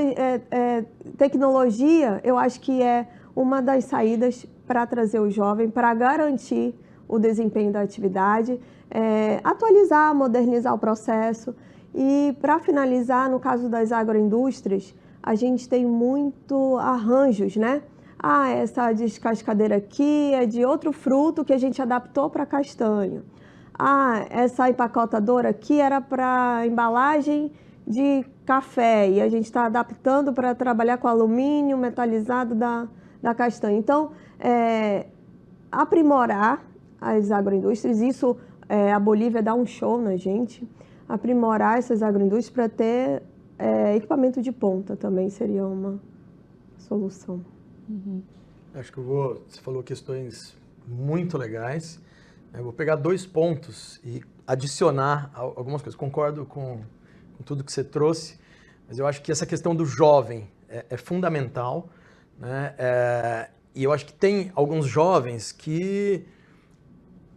tecnologia, eu acho que é uma das saídas para trazer o jovem, para garantir o desempenho da atividade, atualizar, modernizar o processo. E, para finalizar, no caso das agroindústrias, a gente tem muito arranjos, né? essa descascadeira aqui é de outro fruto que a gente adaptou para castanha. Essa empacotadora aqui era para embalagem de café e a gente está adaptando para trabalhar com alumínio metalizado da castanha. Então, aprimorar as agroindústrias, isso a Bolívia dá um show na gente, aprimorar essas agroindústrias para ter equipamento de ponta também seria uma solução. Uhum. Acho que você falou questões muito legais. Eu vou pegar 2 pontos e adicionar algumas coisas. Concordo com tudo que você trouxe, mas eu acho que essa questão do jovem é fundamental, né? E eu acho que tem alguns jovens que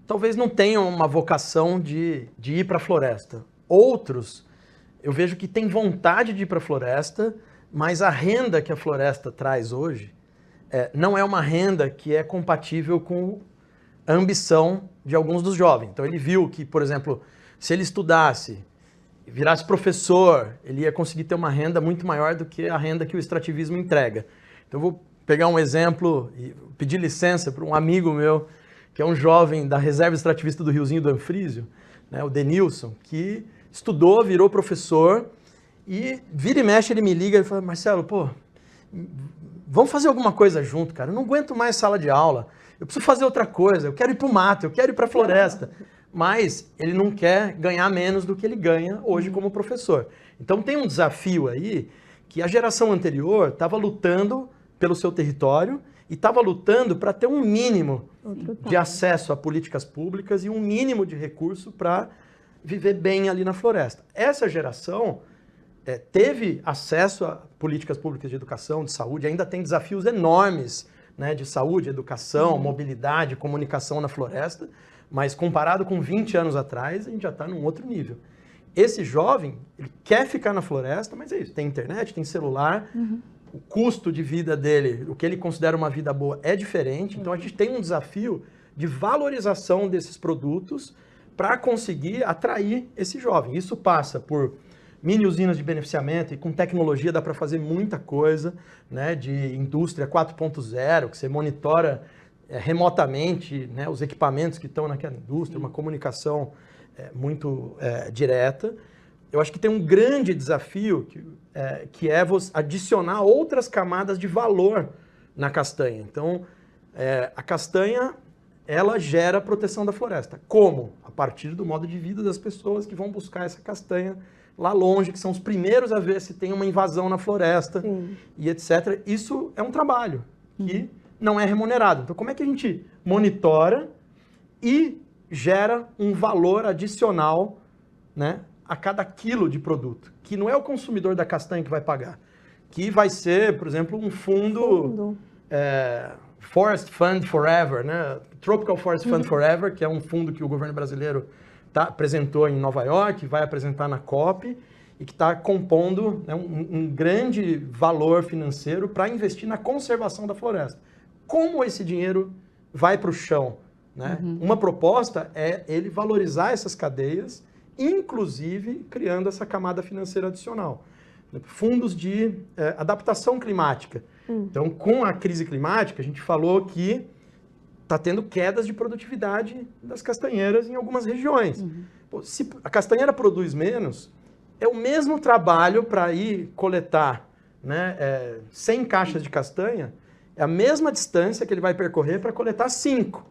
talvez não tenham uma vocação de ir para a floresta. Outros, eu vejo que têm vontade de ir para a floresta, mas a renda que a floresta traz hoje não é uma renda que é compatível com a ambição de alguns dos jovens. Então ele viu que, por exemplo, se ele estudasse, virasse professor, ele ia conseguir ter uma renda muito maior do que a renda que o extrativismo entrega. Então eu vou pegar um exemplo e pedir licença para um amigo meu, que é um jovem da reserva extrativista do Riozinho do Anfrísio, né, o Denilson, que estudou, virou professor e vira e mexe ele me liga e fala: Marcelo, vamos fazer alguma coisa junto, cara. Eu não aguento mais sala de aula. Eu preciso fazer outra coisa. Eu quero ir para o mato, eu quero ir para a floresta. Mas ele não quer ganhar menos do que ele ganha hoje como professor. Então tem um desafio aí que a geração anterior estava lutando pelo seu território e estava lutando para ter um mínimo de acesso a políticas públicas e um mínimo de recurso para viver bem ali na floresta. Essa geração teve acesso a políticas públicas de educação, de saúde, ainda tem desafios enormes, né, de saúde, educação, mobilidade, comunicação na floresta, mas comparado com 20 anos atrás, a gente já está num outro nível. Esse jovem, ele quer ficar na floresta, mas é isso, tem internet, tem celular, o custo de vida dele, o que ele considera uma vida boa é diferente, então a gente tem um desafio de valorização desses produtos para conseguir atrair esse jovem. Isso passa por mini usinas de beneficiamento, e com tecnologia dá para fazer muita coisa, né, de indústria 4.0, que você monitora remotamente, né, os equipamentos que estão naquela indústria, uma comunicação muito direta. Eu acho que tem um grande desafio que é você adicionar outras camadas de valor na castanha. Então, a castanha, ela gera proteção da floresta. Como? A partir do modo de vida das pessoas que vão buscar essa castanha lá longe, que são os primeiros a ver se tem uma invasão na floresta e etc. Isso é um trabalho que não é remunerado. Então, como é que a gente monitora e gera um valor adicional, né, a cada quilo de produto? Que não é o consumidor da castanha que vai pagar. Que vai ser, por exemplo, um fundo Forest Fund Forever, né? Tropical Forest Fund Forever, que é um fundo que o governo brasileiro apresentou em Nova York, vai apresentar na COP, e que está compondo, né, um grande valor financeiro para investir na conservação da floresta. Como esse dinheiro vai para o chão? Né? Uma proposta é ele valorizar essas cadeias, inclusive criando essa camada financeira adicional. Fundos de adaptação climática. Então, com a crise climática, a gente falou que está tendo quedas de produtividade das castanheiras em algumas regiões. Pô, se a castanheira produz menos, é o mesmo trabalho para ir coletar, né, 100 caixas de castanha, é a mesma distância que ele vai percorrer para coletar 5.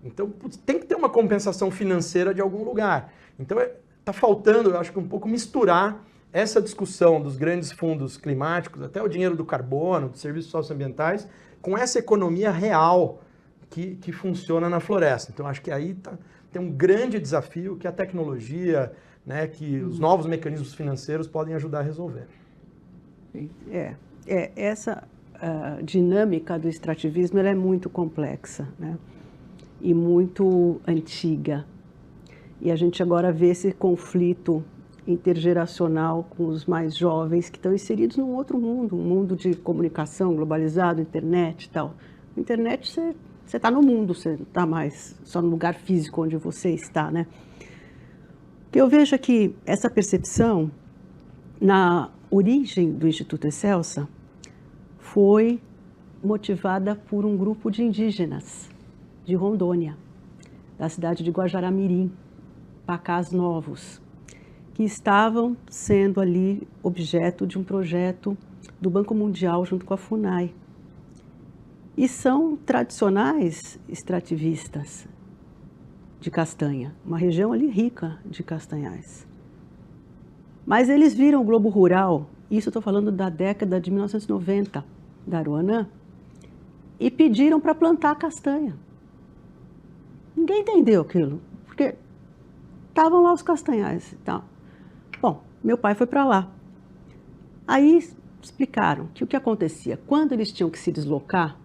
Então, tem que ter uma compensação financeira de algum lugar. Então, está faltando, eu acho que um pouco misturar essa discussão dos grandes fundos climáticos, até o dinheiro do carbono, dos serviços socioambientais, com essa economia real que funciona na floresta. Então, acho que aí tem um grande desafio que a tecnologia, né, que os novos mecanismos financeiros podem ajudar a resolver. Essa dinâmica do extrativismo ela é muito complexa, né, e muito antiga. E a gente agora vê esse conflito intergeracional com os mais jovens que estão inseridos num outro mundo, um mundo de comunicação globalizado, internet e tal. Internet, você está no mundo, você não está mais só no lugar físico onde você está, né? O que eu vejo é que essa percepção, na origem do Instituto Excelsa, foi motivada por um grupo de indígenas de Rondônia, da cidade de Guajará-Mirim, Pacás Novos, que estavam sendo ali objeto de um projeto do Banco Mundial junto com a FUNAI. E são tradicionais extrativistas de castanha, uma região ali rica de castanhais. Mas eles viram o globo rural, isso eu estou falando da década de 1990, da Aruanã, e pediram para plantar castanha. Ninguém entendeu aquilo, porque estavam lá os castanhais e tal. Bom, meu pai foi para lá. Aí explicaram que o que acontecia, quando eles tinham que se deslocar,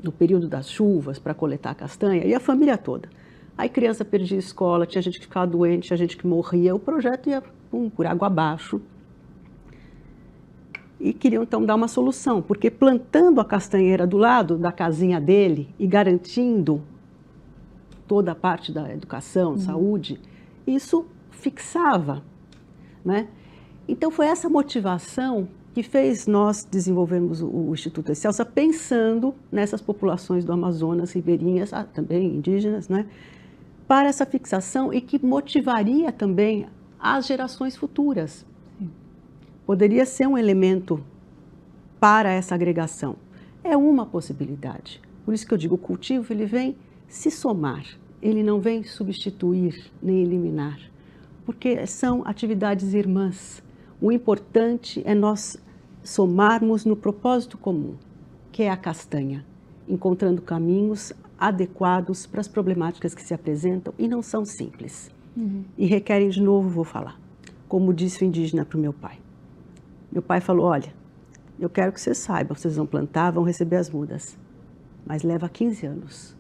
no período das chuvas, para coletar a castanha, e a família toda. Aí criança perdia escola, tinha gente que ficava doente, tinha gente que morria, o projeto ia por água abaixo. E queriam então dar uma solução, porque plantando a castanheira do lado da casinha dele e garantindo toda a parte da educação, saúde, isso fixava, né? Então foi essa motivação que fez nós desenvolvermos o Instituto Excelsa pensando nessas populações do Amazonas, ribeirinhas, também indígenas, né? Para essa fixação e que motivaria também as gerações futuras. Poderia ser um elemento para essa agregação. É uma possibilidade. Por isso que eu digo, o cultivo ele vem se somar, ele não vem substituir nem eliminar, porque são atividades irmãs. O importante é nós somarmos no propósito comum, que é a castanha, encontrando caminhos adequados para as problemáticas que se apresentam e não são simples. E requerem, de novo, vou falar, como disse o indígena para o meu pai. Meu pai falou, olha, eu quero que vocês saibam, vocês vão plantar, vão receber as mudas, mas leva 15 anos.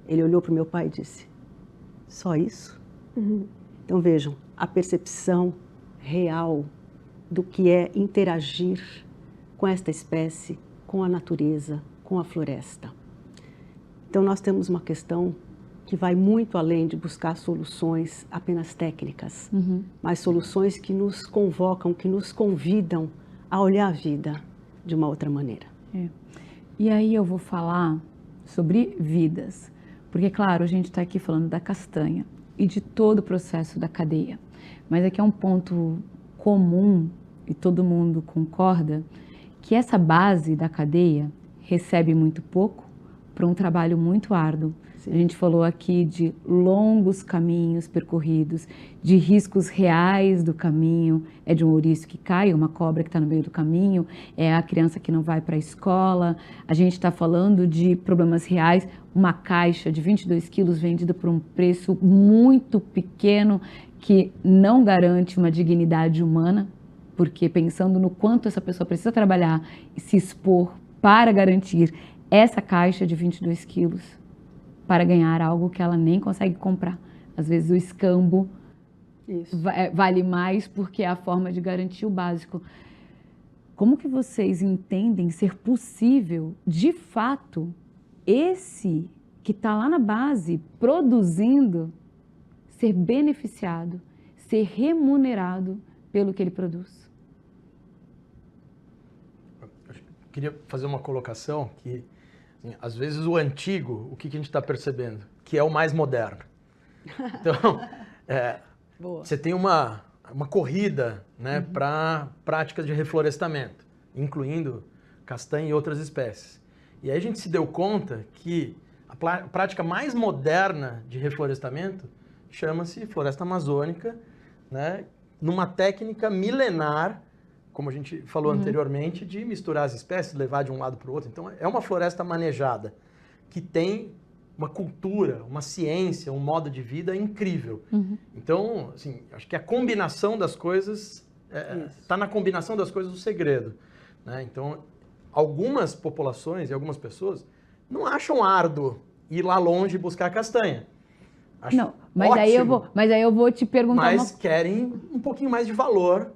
Ele olhou para o meu pai e disse, só isso? Então vejam, a percepção real do que é interagir com esta espécie, com a natureza, com a floresta. Então nós temos uma questão que vai muito além de buscar soluções apenas técnicas, mas soluções que nos convocam, que nos convidam a olhar a vida de uma outra maneira. E aí eu vou falar sobre vidas, porque claro, a gente está aqui falando da castanha e de todo o processo da cadeia, mas aqui é um ponto comum e todo mundo concorda que essa base da cadeia recebe muito pouco para um trabalho muito árduo. Sim. A gente falou aqui de longos caminhos percorridos, de riscos reais do caminho, é de um ouriço que cai, uma cobra que está no meio do caminho, é a criança que não vai para a escola, a gente está falando de problemas reais, uma caixa de 22 quilos vendida por um preço muito pequeno que não garante uma dignidade humana, porque pensando no quanto essa pessoa precisa trabalhar e se expor para garantir essa caixa de 22 quilos para ganhar algo que ela nem consegue comprar. Às vezes o escambo vale mais porque é a forma de garantir o básico. Como que vocês entendem ser possível, de fato, esse que está lá na base, produzindo, ser beneficiado, ser remunerado pelo que ele produz? Eu queria fazer uma colocação que, assim, às vezes, o antigo, o que a gente está percebendo? Que é o mais moderno. Então, você tem uma corrida, né, para práticas de reflorestamento, incluindo castanha e outras espécies. E aí a gente se deu conta que a prática mais moderna de reflorestamento chama-se floresta amazônica, né, numa técnica milenar, como a gente falou anteriormente, de misturar as espécies, levar de um lado para o outro. Então, é uma floresta manejada, que tem uma cultura, uma ciência, um modo de vida incrível. Então, assim, acho que a combinação das coisas, está na combinação das coisas o segredo, né? Então, algumas populações e algumas pessoas não acham árduo ir lá longe e buscar castanha. Acho não, mas aí eu vou te perguntar... Mas querem um pouquinho mais de valor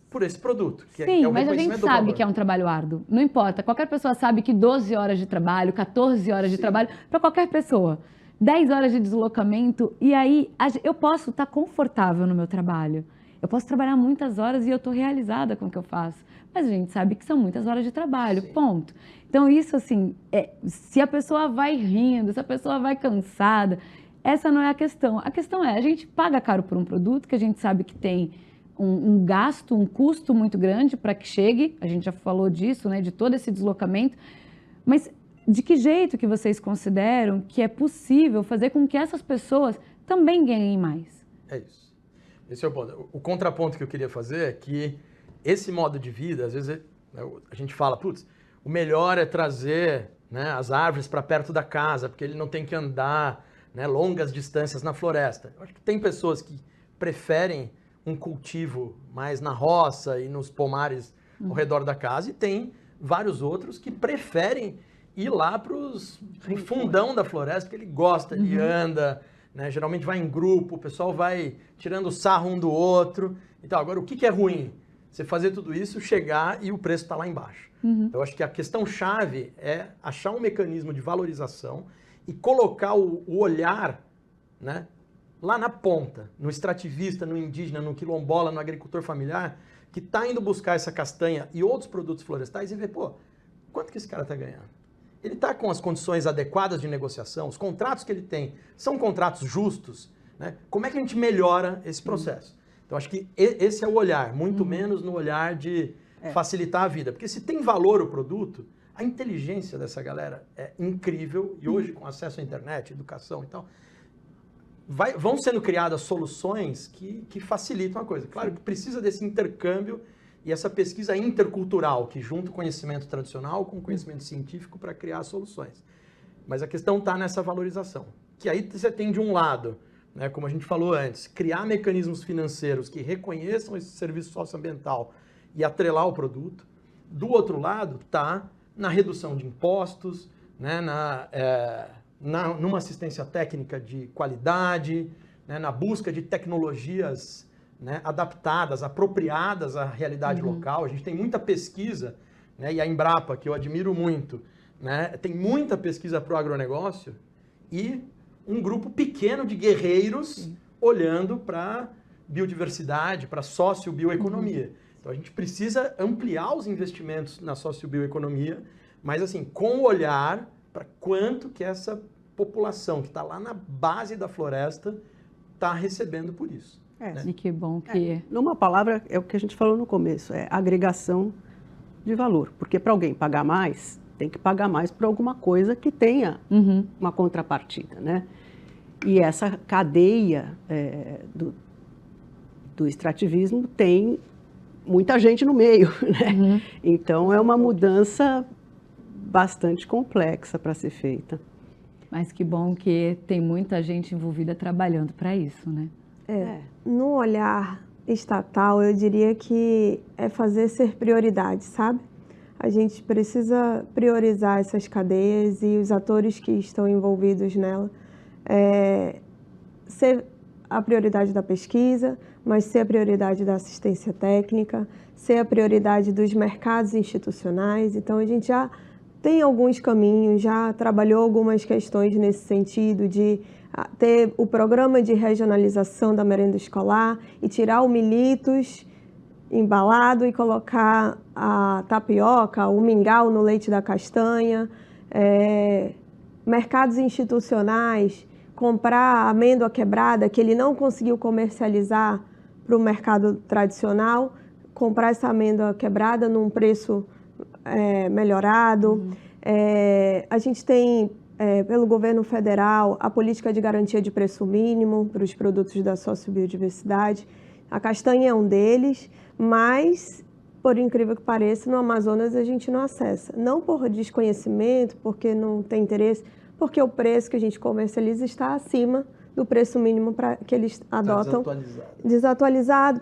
por esse produto. Que Sim, é o mas a gente sabe que é um trabalho árduo. Não importa, qualquer pessoa sabe que 12 horas de trabalho, 14 horas de trabalho, para qualquer pessoa. 10 horas de deslocamento, e aí eu posso estar confortável no meu trabalho. Eu posso trabalhar muitas horas e eu estou realizada com o que eu faço. Mas a gente sabe que são muitas horas de trabalho, Sim. ponto. Então, isso, assim, se a pessoa vai rindo, se a pessoa vai cansada, essa não é a questão. A questão é, a gente paga caro por um produto que a gente sabe que tem um gasto, um custo muito grande para que chegue, a gente já falou disso, né, de todo esse deslocamento, mas de que jeito que vocês consideram que é possível fazer com que essas pessoas também ganhem mais? É isso. Esse é o ponto. O contraponto que eu queria fazer é que esse modo de vida, às vezes a gente fala, putz, o melhor é trazer, né, as árvores para perto da casa, porque ele não tem que andar, né, longas distâncias na floresta. Eu acho que tem pessoas que preferem um cultivo mais na roça e nos pomares ao redor da casa, e tem vários outros que preferem ir lá para o fundão da floresta, porque ele gosta, ele anda, né, geralmente vai em grupo, o pessoal vai tirando sarro um do outro. Então, agora, o que é ruim? Você fazer tudo isso, chegar e o preço está lá embaixo. Eu acho que a questão-chave é achar um mecanismo de valorização e colocar o olhar, né, lá na ponta, no extrativista, no indígena, no quilombola, no agricultor familiar, que está indo buscar essa castanha e outros produtos florestais e ver, pô, quanto que esse cara está ganhando? Ele está com as condições adequadas de negociação? Os contratos que ele tem são contratos justos? Né? Como é que a gente melhora esse processo? Então, acho que esse é o olhar, muito menos no olhar de facilitar a vida. Porque se tem valor o produto, a inteligência dessa galera é incrível. E hoje, com acesso à internet, educação e tal, vão sendo criadas soluções que facilitam a coisa. Claro que precisa desse intercâmbio e essa pesquisa intercultural, que junta o conhecimento tradicional com o conhecimento científico para criar soluções. Mas a questão está nessa valorização. Que aí você tem de um lado, né, como a gente falou antes, criar mecanismos financeiros que reconheçam esse serviço socioambiental e atrelar o produto. Do outro lado, está na redução de impostos, né, numa assistência técnica de qualidade, né, na busca de tecnologias, né, adaptadas, apropriadas à realidade local. A gente tem muita pesquisa, né, e a Embrapa, que eu admiro muito, né, tem muita pesquisa para o agronegócio e um grupo pequeno de guerreiros olhando para biodiversidade, para sociobioeconomia. Então a gente precisa ampliar os investimentos na sociobioeconomia, mas assim, com o olhar para quanto que essa população que está lá na base da floresta está recebendo por isso. Né? E que bom que... Numa palavra, é o que a gente falou no começo, é agregação de valor. Porque para alguém pagar mais, tem que pagar mais por alguma coisa que tenha uma contrapartida, né? E essa cadeia do extrativismo tem muita gente no meio, né? Então é uma mudança bastante complexa para ser feita. Mas que bom que tem muita gente envolvida trabalhando para isso, né? No olhar estatal, eu diria que é fazer ser prioridade, sabe? A gente precisa priorizar essas cadeias e os atores que estão envolvidos nela. Ser a prioridade da pesquisa, mas ser a prioridade da assistência técnica, ser a prioridade dos mercados institucionais. Então, a gente já tem alguns caminhos, já trabalhou algumas questões nesse sentido de ter o programa de regionalização da merenda escolar e tirar o militos embalado e colocar a tapioca, o mingau no leite da castanha. Mercados institucionais, comprar a amêndoa quebrada que ele não conseguiu comercializar para o mercado tradicional, comprar essa amêndoa quebrada num preço melhorado. A gente tem, pelo governo federal, a política de garantia de preço mínimo para os produtos da sociobiodiversidade. A castanha é um deles, mas, por incrível que pareça, no Amazonas a gente não acessa. Não por desconhecimento, porque não tem interesse, porque o preço que a gente comercializa está acima do preço mínimo que eles adotam. Desatualizado.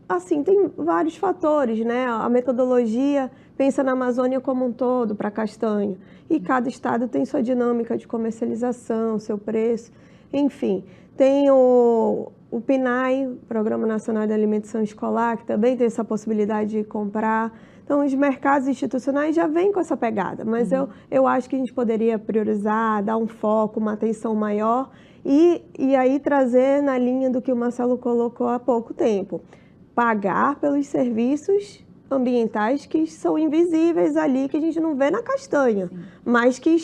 Assim, tem vários fatores, né? A metodologia pensa na Amazônia como um todo, para castanha. E cada estado tem sua dinâmica de comercialização, seu preço. Enfim, tem o PNAE, Programa Nacional de Alimentação Escolar, que também tem essa possibilidade de comprar. Então, os mercados institucionais já vêm com essa pegada, mas eu acho que a gente poderia priorizar, dar um foco, uma atenção maior e aí trazer na linha do que o Marcelo colocou há pouco tempo. pagar pelos serviços ambientais que são invisíveis ali, que a gente não vê na castanha, mas que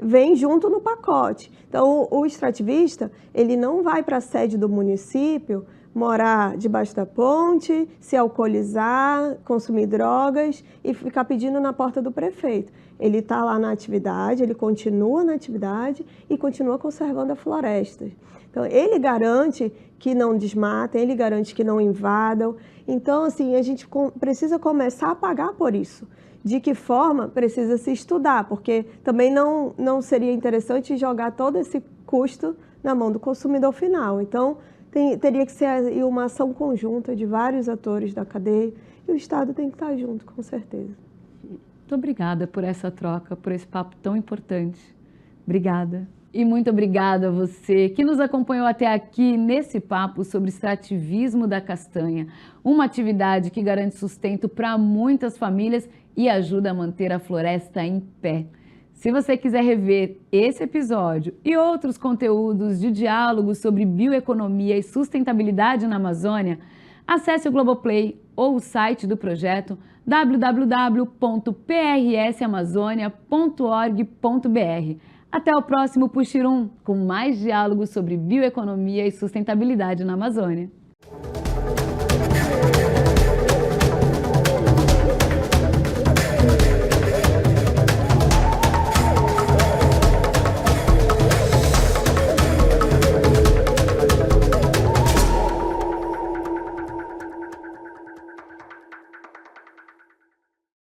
vêm junto no pacote. Então, o extrativista, ele não vai para a sede do município morar debaixo da ponte, se alcoolizar, consumir drogas e ficar pedindo na porta do prefeito. Ele está lá na atividade, ele continua na atividade e continua conservando a floresta. Então, ele garante que não desmatem, ele garante que não invadam. Então, assim, a gente precisa começar a pagar por isso. De que forma precisa se estudar, porque também não seria interessante jogar todo esse custo na mão do consumidor final. Então, teria que ser uma ação conjunta de vários atores da cadeia e o Estado tem que estar junto, com certeza. Muito obrigada por essa troca, por esse papo tão importante. Obrigada. E muito obrigada a você que nos acompanhou até aqui nesse papo sobre extrativismo da castanha, uma atividade que garante sustento para muitas famílias e ajuda a manter a floresta em pé. Se você quiser rever esse episódio e outros conteúdos de diálogos sobre bioeconomia e sustentabilidade na Amazônia, acesse o Globoplay ou o site do projeto www.prsamazônia.org.br. Até o próximo Puxirum, com mais diálogos sobre bioeconomia e sustentabilidade na Amazônia.